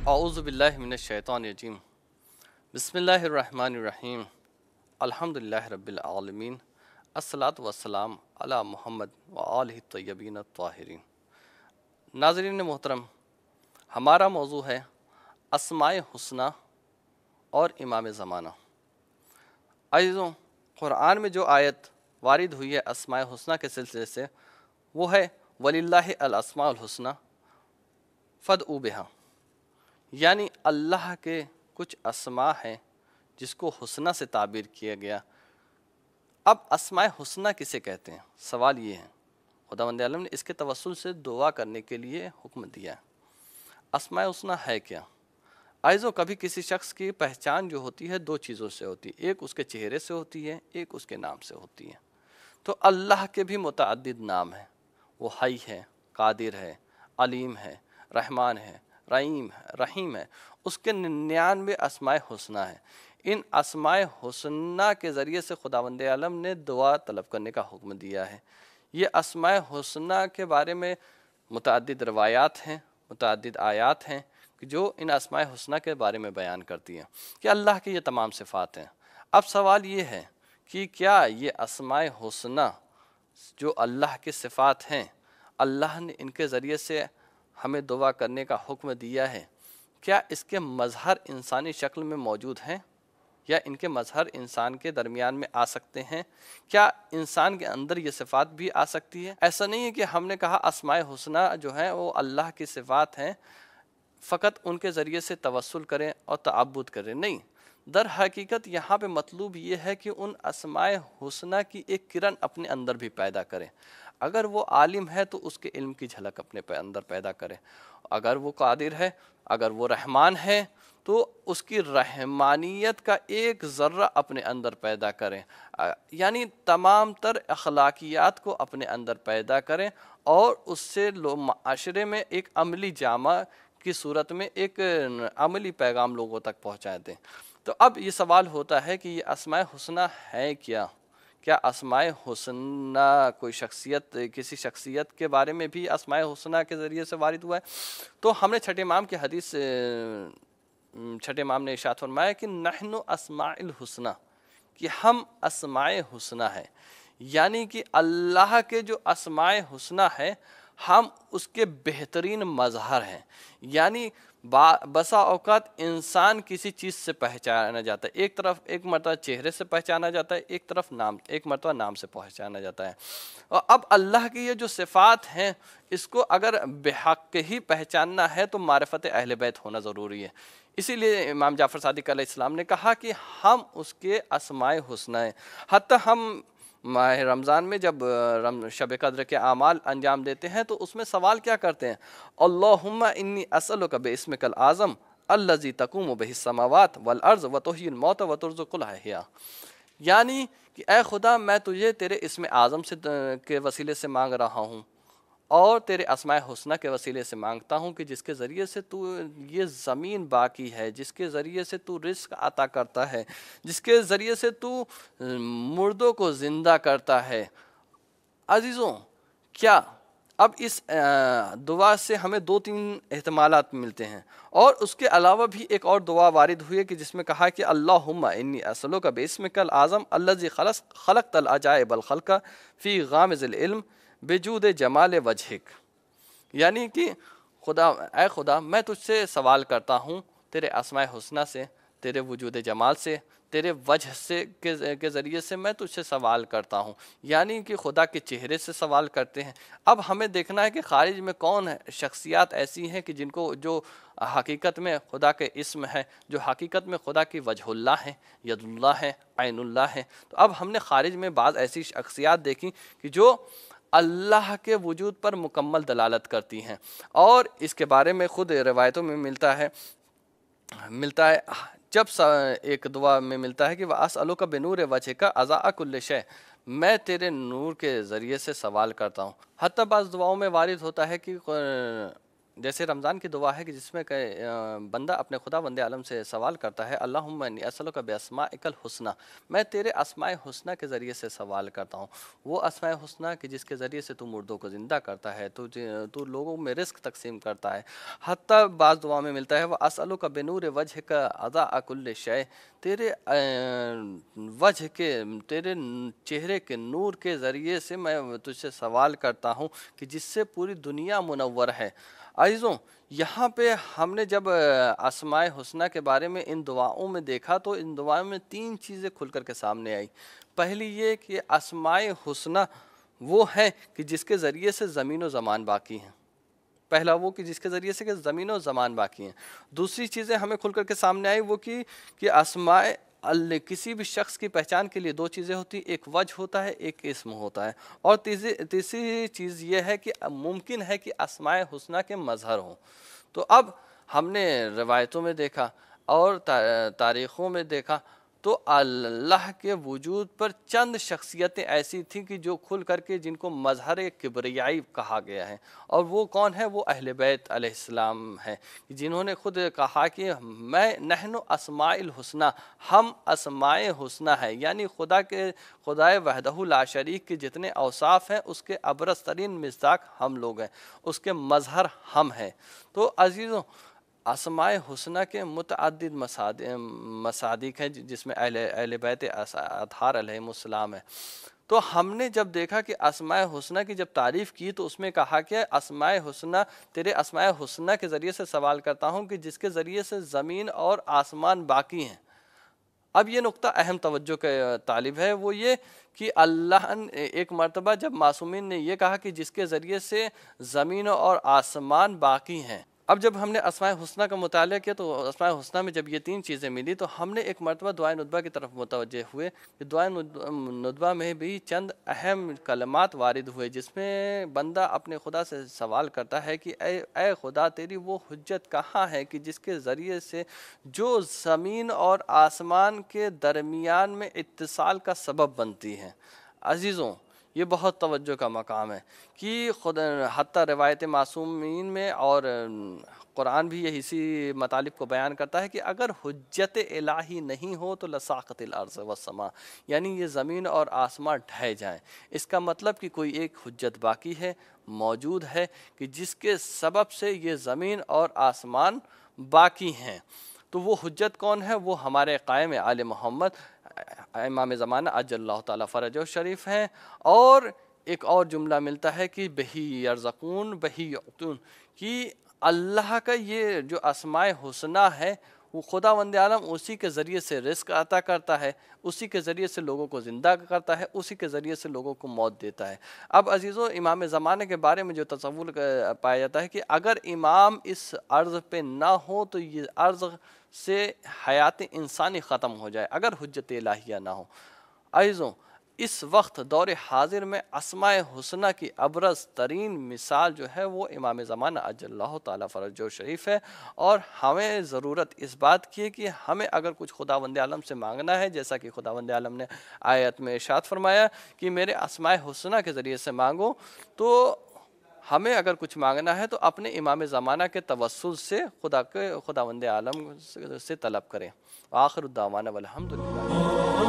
اعوذ باللہ من الشیطان الرجیم بسم اللہ الرحمن الرحیم الحمدللہ رب العالمین الصلاۃ والسلام علی محمد وآلہ الطیبین الطاہرین۔ ناظرین محترم، ہمارا موضوع ہے اسماء حسنہ اور امام زمانہ۔ عزیزوں، قرآن میں جو آیت وارد ہوئی ہے اسماء حسنہ کے سلسلے سے وہ ہے وَلِلَّهِ الْأَسْمَاءُ الْحُسْنَى فَادْعُوا بِهَا، یعنی اللہ کے کچھ اسماء ہیں جس کو حسنہ سے تعبیر کیا گیا۔ اب اسماء حسنہ کسے کہتے ہیں؟ سوال یہ ہے۔ خداوند عالم نے اس کے توسل سے دعا کرنے کے لیے حکم دیا ہے۔ اسماء حسنہ ہے کیا؟ عزیزوں، کبھی کسی شخص کی پہچان جو ہوتی ہے دو چیزوں سے ہوتی ہے، ایک اس کے چہرے سے ہوتی ہے، ایک اس کے نام سے ہوتی ہے۔ تو اللہ کے بھی متعدد نام ہیں، وہ حی ہے، قادر ہے، علیم ہے، رحمان ہے، رحیم ہے، اس کے 99 اسماء حسنہ ہیں۔ ان اسماء حسنہ کے ذریعے سے خداوند عالم نے دعا طلب کرنے کا حکم دیا ہے۔ یہ اسماء حسنہ کے بارے میں متعدد روایات ہیں، متعدد آیات ہیں جو ان اسماء حسنہ کے بارے میں بیان کرتی ہیں کہ اللہ کی یہ تمام صفات ہیں۔ اب سوال یہ ہے کہ کیا یہ اسماء حسنہ جو اللہ کی صفات ہیں، اللہ نے ان کے ذریعے سے ہمیں دعا کرنے کا حکم دیا ہے، کیا اس کے مظہر انسانی شکل میں موجود ہیں یا ان کے مظہر انسان کے درمیان میں آ سکتے ہیں؟ کیا انسان کے اندر یہ صفات بھی آ سکتی ہے؟ ایسا نہیں ہے کہ ہم نے کہا اسماء حسنہ جو ہیں وہ اللہ کی صفات ہیں، فقط ان کے ذریعے سے توسل کریں اور تعبد کریں، نہیں۔ در حقیقت یہاں پہ مطلوب یہ ہے کہ ان اسماء حسنہ کی ایک کرن اپنے اندر بھی پیدا کریں۔ اگر وہ عالم ہے تو اس کے علم کی جھلک اپنے اندر پیدا کرے، اگر وہ قادر ہے، اگر وہ رحمان ہے تو اس کی رحمانیت کا ایک ذرہ اپنے اندر پیدا کریں، یعنی تمام تر اخلاقیات کو اپنے اندر پیدا کریں اور اس سے معاشرے میں ایک عملی جامہ کی صورت میں ایک عملی پیغام لوگوں تک پہنچائے دیں۔ تو اب یہ سوال ہوتا ہے کہ یہ اسماء حسنہ ہے کیا؟ کیا اسماء حسنہ کوئی شخصیت، کسی شخصیت کے بارے میں بھی اسماء حسنہ کے ذریعے سے وارد ہوا ہے؟ تو ہم نے چھٹے امام کی حدیث، چھٹے امام نے ارشاد فرمایا کہ نحن اسماء الحسنہ، کہ ہم اسماء حسنہ ہے، یعنی کہ اللہ کے جو اسماء حسنہ ہے ہم اس کے بہترین مظہر ہیں۔ یعنی بسا اوقات انسان کسی چیز سے پہچانا جاتا ہے، ایک مرتبہ چہرے سے پہچانا جاتا ہے، ایک مرتبہ نام سے پہچانا جاتا ہے۔ اور اب اللہ کی یہ جو صفات ہیں اس کو اگر بحق ہی پہچاننا ہے تو معرفت اہل بیت ہونا ضروری ہے۔ اسی لیے امام جعفر صادق علیہ السلام نے کہا کہ ہم اس کے اسماء حسنہ ہیں۔ حتیٰ ہم ماہ رمضان میں جب شب قدر کے اعمال انجام دیتے ہیں تو اس میں سوال کیا کرتے ہیں؟ اللہم انی اسألک باسمک العظم الذی تقوم بہ السماوات والارض وتحیی الموت وترزق الاحیاء، یعنی کہ اے خدا میں تجھے تیرے اسم اعظم سے کے وسیلے سے مانگ رہا ہوں اور تیرے اسماء حسنہ کے وسیلے سے مانگتا ہوں کہ جس کے ذریعے سے تو یہ زمین باقی ہے، جس کے ذریعے سے تو رزق عطا کرتا ہے، جس کے ذریعے سے تو مردوں کو زندہ کرتا ہے۔ عزیزوں، کیا اب اس دعا سے ہمیں 2-3 احتمالات ملتے ہیں، اور اس کے علاوہ بھی ایک اور دعا وارد ہوئی ہے کہ جس میں کہا کہ اللہم انی اسألک باسمک العظم الذی خلقت العجائب الخلق فی غامض العلم بجود جمال وجہک، یعنی کہ اے خدا میں تجھ سے سوال کرتا ہوں تیرے اسماء حسنہ سے، تیرے وجود جمال سے، تیرے وجہ سے کے ذریعے سے میں تجھ سے سوال کرتا ہوں، یعنی کہ خدا کے چہرے سے سوال کرتے ہیں۔ اب ہمیں دیکھنا ہے کہ خارج میں کون شخصیات ایسی ہیں کہ جن کو جو حقیقت میں خدا کے اسم ہے، جو حقیقت میں خدا کی وجہ اللہ ہے، ید اللہ ہے، عین اللہ ہے۔ تو اب ہم نے خارج میں بعض ایسی شخصیات دیکھی کہ جو اللہ کے وجود پر مکمل دلالت کرتی ہیں، اور اس کے بارے میں خود روایتوں میں ملتا ہے جب ایک دعا میں ملتا ہے کہ وَأَسْأَلُكَ بِنُورِ وَجْهِكَ عَزَاءَ كُلِّ شَيْءٍ، میں تیرے نور کے ذریعے سے سوال کرتا ہوں۔ حتیٰ بعض دعاؤں میں وارد ہوتا ہے کہ جیسے رمضان کی دعا ہے کہ جس میں کہ بندہ اپنے خدا بند عالم سے سوال کرتا ہے اللہم انی اسألک باسمائک الحسنی، میں تیرے اسماء حسنہ کے ذریعے سے سوال کرتا ہوں، وہ اسماء حسنہ کہ جس کے ذریعے سے تو مردوں کو زندہ کرتا ہے، تو لوگوں میں رزق تقسیم کرتا ہے، حتیٰ بعض دعا میں ملتا ہے وہ اسألک بنور وجہک اضاء کل شیء، تیرے وجہ کے، تیرے چہرے کے نور کے ذریعے سے میں تجھ سے سوال کرتا ہوں کہ جس سے پوری دنیا منور ہے۔ عزیزوں، یہاں پہ ہم نے جب اسماء حسنہ کے بارے میں ان دعاؤں میں دیکھا تو ان دعاؤں میں 3 چیزیں کھل کر کے سامنے آئی۔ پہلی یہ کہ اسماء حسنہ وہ ہے کہ جس کے ذریعے سے زمین و زمان باقی ہیں، پہلا وہ کہ جس کے ذریعے سے کہ زمین و زمان باقی ہیں۔ دوسری چیزیں ہمیں کھل کر کے سامنے آئی وہ کہ اسماء کسی بھی شخص کی پہچان کے لیے 2 چیزیں ہوتی، ایک وجہ ہوتا ہے، ایک اسم ہوتا ہے، اور تیسری چیز یہ ہے کہ ممکن ہے کہ اسماء حسنہ کے مظہر ہوں۔ تو اب ہم نے روایتوں میں دیکھا اور تاریخوں میں دیکھا تو اللہ کے وجود پر چند شخصیتیں ایسی تھیں کہ جو کھل کر کے جن کو مظہر کبریائی کہا گیا ہے، اور وہ کون ہے؟ وہ اہل بیت علیہ السلام ہیں، جنہوں نے خود کہا کہ نحن اسماء الحسنہ، ہم اسماء حسنہ ہے، یعنی خدائے وحدہ لا شریک کے جتنے اوصاف ہیں اس کے ابرز ترین مصداق ہم لوگ ہیں، اس کے مظہر ہم ہیں۔ تو عزیزوں، اسماء حسنہ کے متعدد مصادیق ہیں جس میں اہل بیت اطہار علیہم السلام ہے۔ تو ہم نے جب دیکھا کہ اسماء حسنہ کی جب تعریف کی تو اس میں کہا کہ اسماء حسنہ، تیرے اسماء حسنہ کے ذریعے سے سوال کرتا ہوں کہ جس کے ذریعے سے زمین اور آسمان باقی ہیں۔ اب یہ نقطہ اہم توجہ کا طالب ہے، وہ یہ کہ اللہ نے ایک مرتبہ جب معصومین نے یہ کہا کہ جس کے ذریعے سے زمین اور آسمان باقی ہیں، اب جب ہم نے اسماء حسنہ کا مطالعہ کیا تو اسماء حسنہ میں جب یہ 3 چیزیں ملی تو ہم نے ایک مرتبہ دعائے ندبہ کی طرف متوجہ ہوئے کہ دعائے ندبہ میں بھی چند اہم کلمات وارد ہوئے جس میں بندہ اپنے خدا سے سوال کرتا ہے کہ اے خدا، تیری وہ حجت کہاں ہے کہ جس کے ذریعے سے جو زمین اور آسمان کے درمیان میں اتصال کا سبب بنتی ہے۔ عزیزوں، یہ بہت توجہ کا مقام ہے کہ حتیٰ روایت معصومین میں اور قرآن بھی یہ اسی مطالب کو بیان کرتا ہے کہ اگر حجت الہی نہیں ہو تو لساقط الارض والسماء، یعنی یہ زمین اور آسمان ڈھہ جائیں۔ اس کا مطلب کہ کوئی ایک حجت باقی ہے، موجود ہے، کہ جس کے سبب سے یہ زمین اور آسمان باقی ہیں۔ تو وہ حجت کون ہے؟ وہ ہمارے قائم آل محمد امام زمانہ عجل اللہ تعالیٰ فرجہ شریف ہیں۔ اور ایک اور جملہ ملتا ہے کہ بہی یرزقون بہی یعطون، کہ اللہ کا یہ جو اسماء حسنہ ہے وہ خداوند عالم اسی کے ذریعے سے رزق عطا کرتا ہے، اسی کے ذریعے سے لوگوں کو زندہ کرتا ہے، اسی کے ذریعے سے لوگوں کو موت دیتا ہے۔ اب عزیزوں، امام زمانے کے بارے میں جو تصور پایا جاتا ہے کہ اگر امام اس عرض پہ نہ ہو تو یہ عرض سے حیات انسانی ختم ہو جائے اگر حجت الہیہ نہ ہو۔ عزیزوں، اس وقت دور حاضر میں اسماء حسنہ کی ابرز ترین مثال جو ہے وہ امام زمانہ عجل اللہ تعالیٰ فرجہ شریف ہے، اور ہمیں ضرورت اس بات کی ہے کہ ہمیں اگر کچھ خداوند عالم سے مانگنا ہے، جیسا کہ خداوند عالم نے آیت میں ارشاد فرمایا کہ میرے اسماء حسنہ کے ذریعے سے مانگو، تو ہمیں اگر کچھ مانگنا ہے تو اپنے امام زمانہ کے توسل سے خداوند عالم سے طلب کریں۔ آخر الدعوانا والحمدللہ۔